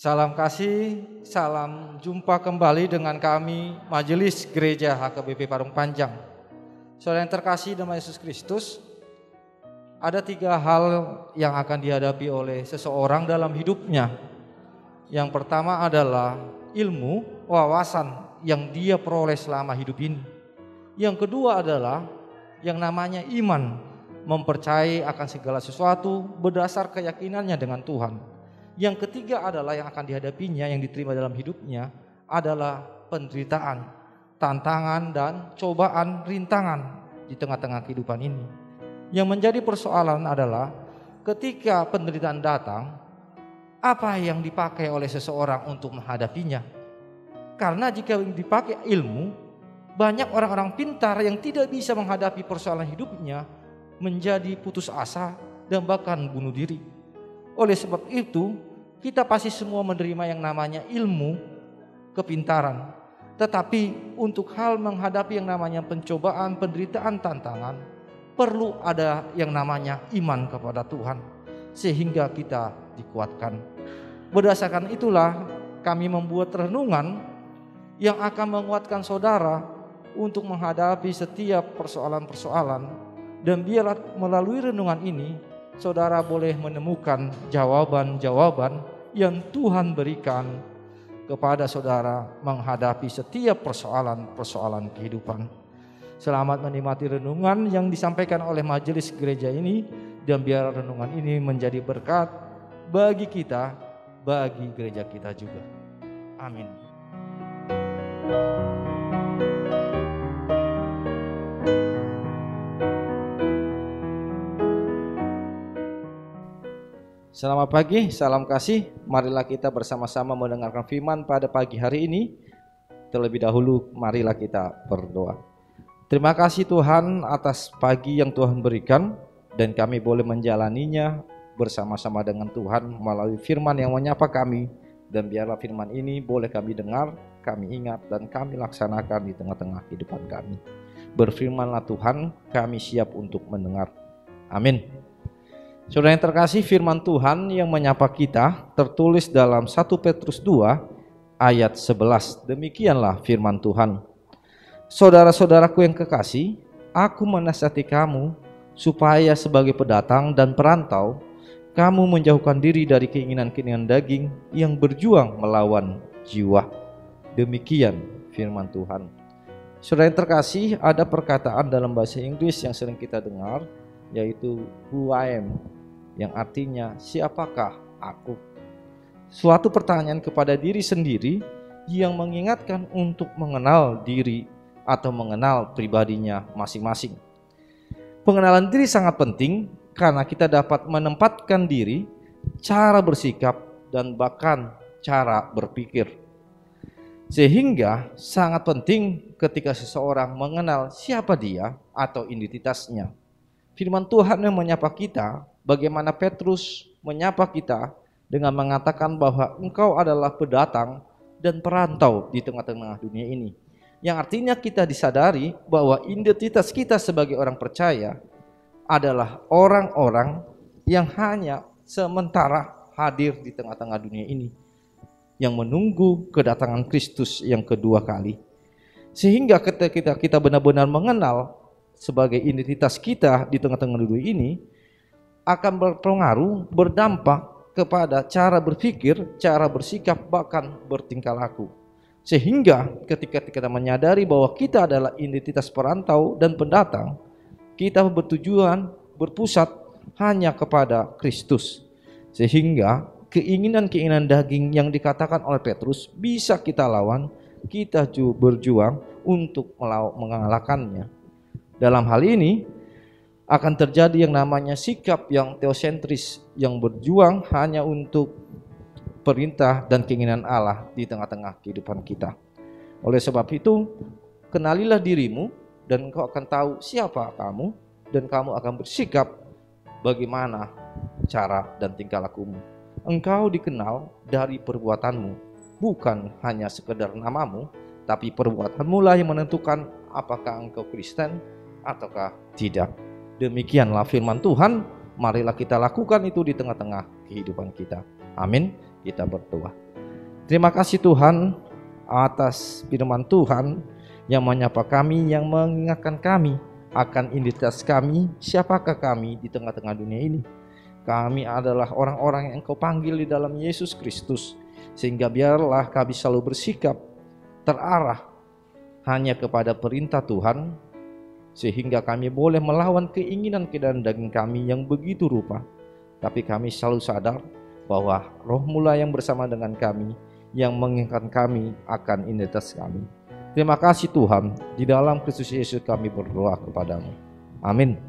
Salam kasih, salam jumpa kembali dengan kami Majelis Gereja HKBP Parung Panjang. Saudara yang terkasih dalam Yesus Kristus, ada 3 hal yang akan dihadapi oleh seseorang dalam hidupnya. Yang pertama adalah ilmu, wawasan yang dia peroleh selama hidup ini. Yang kedua adalah yang namanya iman, mempercayai akan segala sesuatu berdasar keyakinannya dengan Tuhan. Yang ketiga adalah yang akan dihadapinya, yang diterima dalam hidupnya adalah penderitaan, tantangan dan cobaan, rintangan di tengah-tengah kehidupan ini. Yang menjadi persoalan adalah ketika penderitaan datang, apa yang dipakai oleh seseorang untuk menghadapinya. Karena jika dipakai ilmu, banyak orang-orang pintar yang tidak bisa menghadapi persoalan hidupnya menjadi putus asa dan bahkan bunuh diri. Oleh sebab itu, kita pasti semua menerima yang namanya ilmu, kepintaran. Tetapi untuk hal menghadapi yang namanya pencobaan, penderitaan, tantangan, perlu ada yang namanya iman kepada Tuhan, sehingga kita dikuatkan. Berdasarkan itulah kami membuat renungan yang akan menguatkan saudara untuk menghadapi setiap persoalan-persoalan. Dan biarlah melalui renungan ini saudara boleh menemukan jawaban-jawaban yang Tuhan berikan kepada saudara menghadapi setiap persoalan-persoalan kehidupan. Selamat menikmati renungan yang disampaikan oleh majelis gereja ini, dan biar renungan ini menjadi berkat bagi kita, bagi gereja kita juga. Amin. Selamat pagi, salam kasih. Marilah kita bersama-sama mendengarkan firman pada pagi hari ini. Terlebih dahulu marilah kita berdoa. Terima kasih Tuhan atas pagi yang Tuhan berikan, dan kami boleh menjalaninya bersama-sama dengan Tuhan melalui firman yang menyapa kami. Dan biarlah firman ini boleh kami dengar, kami ingat, dan kami laksanakan di tengah-tengah kehidupan kami. Berfirmanlah Tuhan, kami siap untuk mendengar. Amin. Saudara yang terkasih, firman Tuhan yang menyapa kita tertulis dalam 1 Petrus 2 ayat 11. Demikianlah firman Tuhan. Saudara-saudaraku yang kekasih, aku menasihati kamu supaya sebagai pendatang dan perantau, kamu menjauhkan diri dari keinginan-keinginan daging yang berjuang melawan jiwa. Demikian firman Tuhan. Saudara yang terkasih, ada perkataan dalam bahasa Inggris yang sering kita dengar, yaitu who I am, yang artinya siapakah aku. Suatu pertanyaan kepada diri sendiri yang mengingatkan untuk mengenal diri atau mengenal pribadinya masing-masing. Pengenalan diri sangat penting karena kita dapat menempatkan diri, cara bersikap, dan bahkan cara berpikir. Sehingga sangat penting ketika seseorang mengenal siapa dia atau identitasnya. Firman Tuhan yang menyapa kita, bagaimana Petrus menyapa kita dengan mengatakan bahwa engkau adalah pendatang dan perantau di tengah-tengah dunia ini. Yang artinya kita disadari bahwa identitas kita sebagai orang percaya adalah orang-orang yang hanya sementara hadir di tengah-tengah dunia ini, yang menunggu kedatangan Kristus yang kedua kali. Sehingga ketika kita benar-benar mengenal sebagai identitas kita di tengah-tengah dunia ini, akan berpengaruh, berdampak kepada cara berpikir, cara bersikap, bahkan bertingkah laku. Sehingga ketika kita menyadari bahwa kita adalah identitas perantau dan pendatang, kita bertujuan, berpusat hanya kepada Kristus. Sehingga keinginan-keinginan daging yang dikatakan oleh Petrus bisa kita lawan, kita berjuang untuk mengalahkannya. Dalam hal ini akan terjadi yang namanya sikap yang teosentris, yang berjuang hanya untuk perintah dan keinginan Allah di tengah-tengah kehidupan kita. Oleh sebab itu, kenalilah dirimu dan engkau akan tahu siapa kamu, dan kamu akan bersikap bagaimana cara dan tingkah lakumu. Engkau dikenal dari perbuatanmu, bukan hanya sekedar namamu, tapi perbuatanmu lah yang menentukan apakah engkau Kristen ataukah tidak. Demikianlah firman Tuhan, marilah kita lakukan itu di tengah-tengah kehidupan kita. Amin. Kita berdoa. Terima kasih Tuhan atas firman Tuhan yang menyapa kami, yang mengingatkan kami akan identitas kami, siapakah kami di tengah-tengah dunia ini. Kami adalah orang-orang yang Engkau panggil di dalam Yesus Kristus, sehingga biarlah kami selalu bersikap terarah hanya kepada perintah Tuhan, sehingga kami boleh melawan keinginan daging kami yang begitu rupa. Tapi kami selalu sadar bahwa Roh-Mu yang bersama dengan kami, yang mengingatkan kami akan identitas kami. Terima kasih Tuhan, di dalam Kristus Yesus kami berdoa kepadamu. Amin.